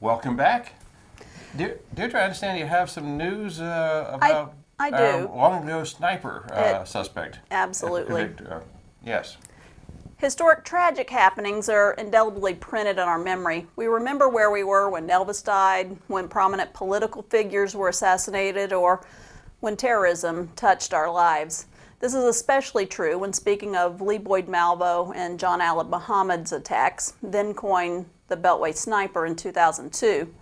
Welcome back. Deirdre, I understand you have some news about I do. long ago sniper It, suspect. absolutely. Yes. Historic tragic happenings are indelibly printed in our memory. We remember where we were when Elvis died, when prominent political figures were assassinated, or when terrorism touched our lives. This is especially true when speaking of Lee Boyd Malvo and John Allen Muhammad's attacks, then coined the Beltway Sniper in 2002.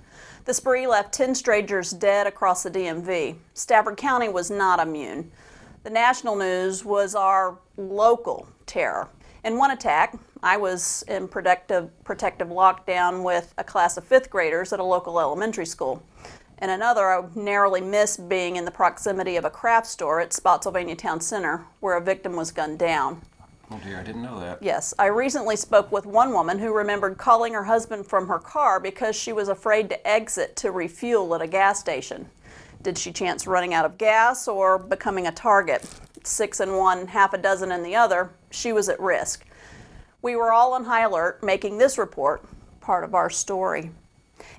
The spree left 10 strangers dead across the DMV. Stafford County was not immune. The national news was our local terror. In one attack, I was in protective lockdown with a class of 5th graders at a local elementary school. In another, I narrowly missed being in the proximity of a craft store at Spotsylvania Town Center, where a victim was gunned down. Oh dear, I didn't know that. Yes, I recently spoke with one woman who remembered calling her husband from her car because she was afraid to exit to refuel at a gas station. Did she chance running out of gas or becoming a target? 6 in one, half a dozen in the other, she was at risk. We were all on high alert, making this report part of our story.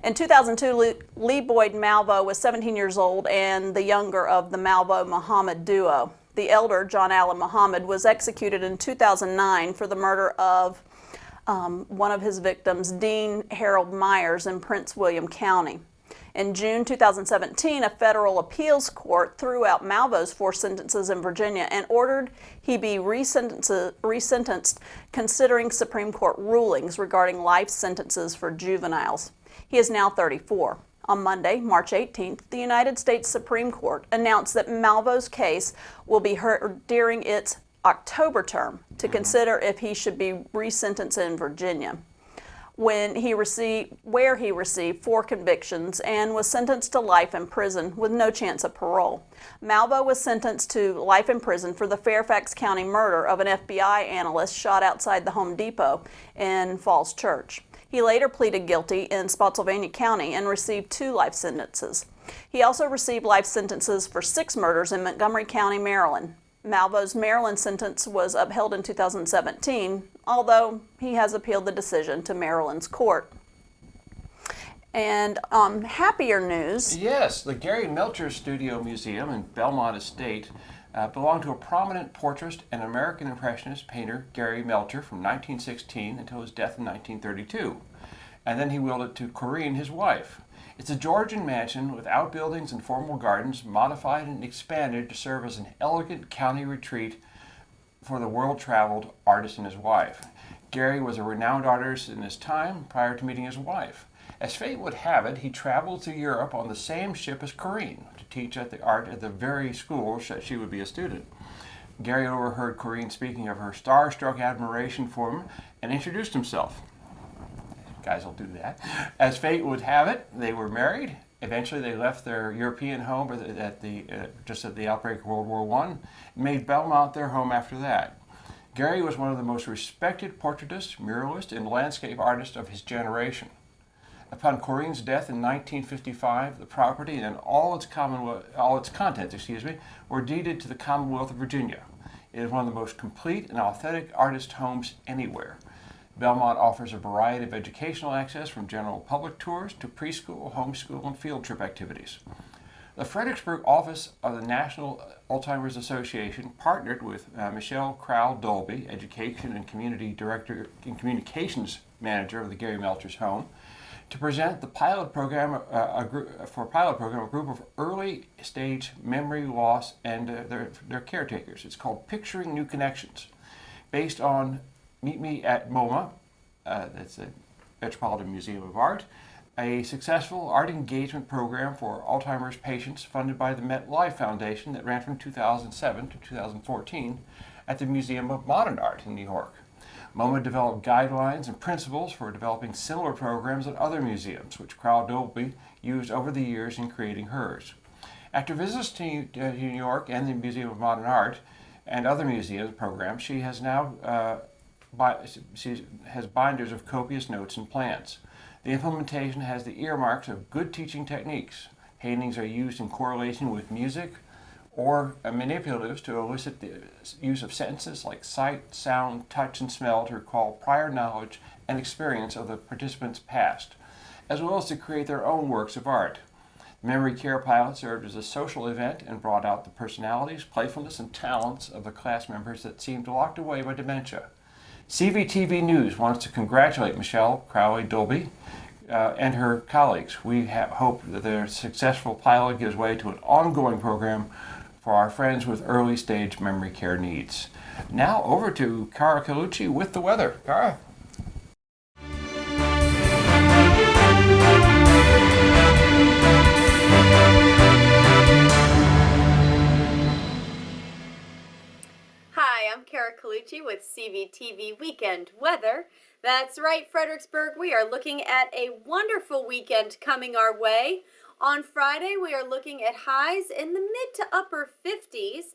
In 2002, Lee Boyd Malvo was 17 years old and the younger of the Malvo-Muhammad duo. The elder, John Allen Muhammad, was executed in 2009 for the murder of one of his victims, Dean Harold Myers, in Prince William County. In June 2017, a federal appeals court threw out Malvo's 4 sentences in Virginia and ordered he be resentenced, considering Supreme Court rulings regarding life sentences for juveniles. He is now 34. On Monday, March 18th, the United States Supreme Court announced that Malvo's case will be heard during its October term to consider if he should be resentenced in Virginia, where he received 4 convictions and was sentenced to life in prison with no chance of parole. Malvo was sentenced to life in prison for the Fairfax County murder of an FBI analyst shot outside the Home Depot in Falls Church. He later pleaded guilty in Spotsylvania County and received 2 life sentences. He also received life sentences for 6 murders in Montgomery County, Maryland. Malvo's Maryland sentence was upheld in 2017, although he has appealed the decision to Maryland's court. And happier news. Yes, the Gary Melcher Studio Museum in Belmont Estate belonged to a prominent portraitist and American Impressionist painter, Gary Melcher, from 1916 until his death in 1932. And then he willed it to Corinne, his wife. It's a Georgian mansion with outbuildings and formal gardens, modified and expanded to serve as an elegant county retreat for the world-traveled artist and his wife. Gary was a renowned artist in his time prior to meeting his wife. As fate would have it, he traveled to Europe on the same ship as Corinne to teach at the very school that she would be a student. Gary overheard Corinne speaking of her starstruck admiration for him and introduced himself. Guys will do that. As fate would have it, they were married. Eventually, they left their European home just at the outbreak of World War I, and made Belmont their home after that. Gary was one of the most respected portraitists, muralists, and landscape artists of his generation. Upon Corinne's death in 1955, the property and all its contents, were deeded to the Commonwealth of Virginia. It is one of the most complete and authentic artist homes anywhere. Belmont offers a variety of educational access from general public tours to preschool, homeschool, and field trip activities. The Fredericksburg office of the National Alzheimer's Association partnered with Michelle Crowell-Dolby, Education and Community Director and Communications Manager of the Gary Melcher's home, to present the pilot program, a group of early-stage memory loss and their caretakers. It's called Picturing New Connections, based on Meet Me at MoMA, that's the Metropolitan Museum of Art, a successful art engagement program for Alzheimer's patients funded by the MetLife Foundation that ran from 2007 to 2014 at the Museum of Modern Art in New York. MoMA developed guidelines and principles for developing similar programs at other museums, which Crowell-Dolby used over the years in creating hers. After visits to New York and the Museum of Modern Art and other museum programs, she has now has binders of copious notes and plans. The implementation has the earmarks of good teaching techniques. Paintings are used in correlation with music or manipulatives to elicit the use of sentences like sight, sound, touch, and smell to recall prior knowledge and experience of the participant's past. as well as to create their own works of art. The Memory Care Pilot served as a social event and brought out the personalities, playfulness, and talents of the class members that seemed locked away by dementia. Cvtv News wants to congratulate Michelle Crowley-Dolby and her colleagues. We hope that their successful pilot gives way to an ongoing program for our friends with early stage memory care needs. Now over to Cara COLUCCI with the weather. Cara? Hi, I'm KERR with Cvtv Weekend Weather. That's right, Fredericksburg, we are looking at a wonderful weekend coming our way. On Friday, we are looking at highs in the mid to upper 50s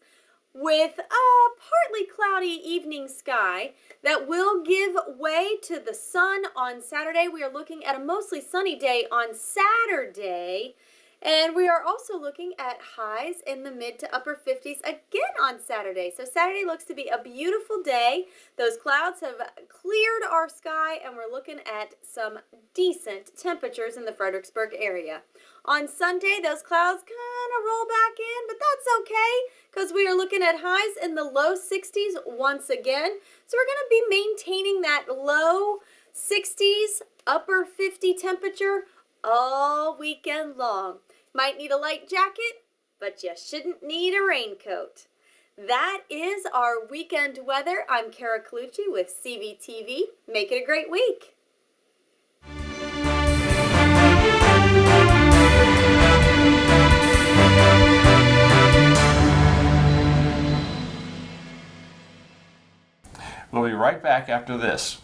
with a partly cloudy evening sky that will give way to the sun on Saturday. We are looking at a mostly sunny day on Saturday. And we are also looking at highs in the mid to upper 50s again on Saturday. So Saturday looks to be a beautiful day. Those clouds have cleared our sky and we're looking at some decent temperatures in the Fredericksburg area. On Sunday, those clouds kind of roll back in, but that's okay because we are looking at highs in the low 60s once again. So we're going to be maintaining that low 60s, upper 50 temperature all weekend long. Might need a light jacket, but you shouldn't need a raincoat. That is our weekend weather. I'm KERR with Cvtv. Make it a great week. We'll be right back after this.